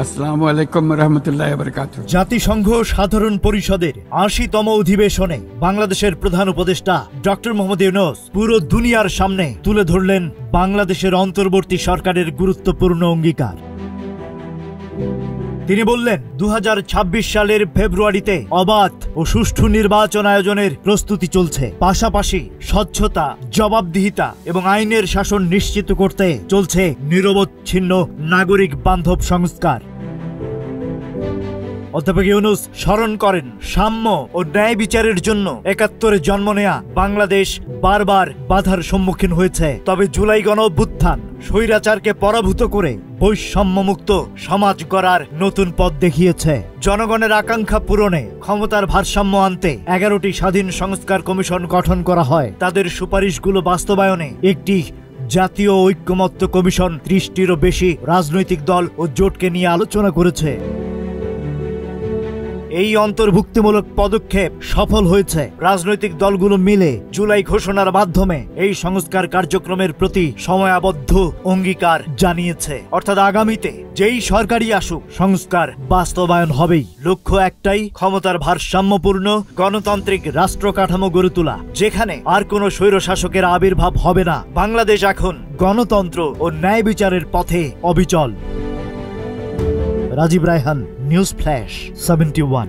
আসসালামু আলাইকুম রহমতুল্লাহ বারাকাতুহু। জাতিসংঘ সাধারণ পরিষদের ৮০তম অধিবেশনে বাংলাদেশের প্রধান উপদেষ্টা ডক্টর মোহাম্মদ ইউনূস পুরো দুনিয়ার সামনে তুলে ধরলেন বাংলাদেশের অন্তর্বর্তী সরকারের গুরুত্বপূর্ণ অঙ্গীকার। তিনি বললেন ২০২৬ সালের ফেব্রুয়ারিতে অবাধ ও সুষ্ঠু নির্বাচন আয়োজনের প্রস্তুতি চলছে, পাশাপাশি স্বচ্ছতা, জবাবদিহিতা এবং আইনের শাসন নিশ্চিত করতে চলছে নিরবচ্ছিন্ন নাগরিক বান্ধব সংস্কার। অধ্যাপক ইউনূস স্মরণ করেন, সাম্য ও ন্যায় বিচারের জন্য ৭১-এ জন্ম নেয়া বাংলাদেশ বারবার বাধার সম্মুখীন হয়েছে, তবে জুলাই গণঅভ্যুত্থান স্বৈরাচারকে পরাভূত করে বৈষম্যমুক্ত সমাজ গড়ার নতুন পথ দেখিয়েছে। জনগণের আকাঙ্ক্ষা পূরণে ক্ষমতার ভারসাম্য আনতে ১১টি স্বাধীন সংস্কার কমিশন গঠন করা হয়। তাদের সুপারিশগুলো বাস্তবায়নে একটি জাতীয় ঐক্যমত্য কমিশন ৩০টিরও বেশি রাজনৈতিক দল ও জোটকে নিয়ে আলোচনা করেছে। এই অন্তর্ভুক্তিমূলক পদক্ষেপ সফল হয়েছে। রাজনৈতিক দলগুলো মিলে জুলাই ঘোষণার মাধ্যমে এই সংস্কার কার্যক্রমের প্রতি সময়াবদ্ধ অঙ্গীকার জানিয়েছে। অর্থাৎ আগামীতে যেই সরকারই আসুক, সংস্কার বাস্তবায়ন হবেই। লক্ষ্য একটাই, ক্ষমতার ভারসাম্যপূর্ণ গণতান্ত্রিক রাষ্ট্র কাঠামো গড়ে তোলা, যেখানে আর কোনো স্বৈরশাসকের আবির্ভাব হবে না। বাংলাদেশ এখন গণতন্ত্র ও ন্যায় বিচারের পথে অবিচল। Rajib Raihan, news flash 71।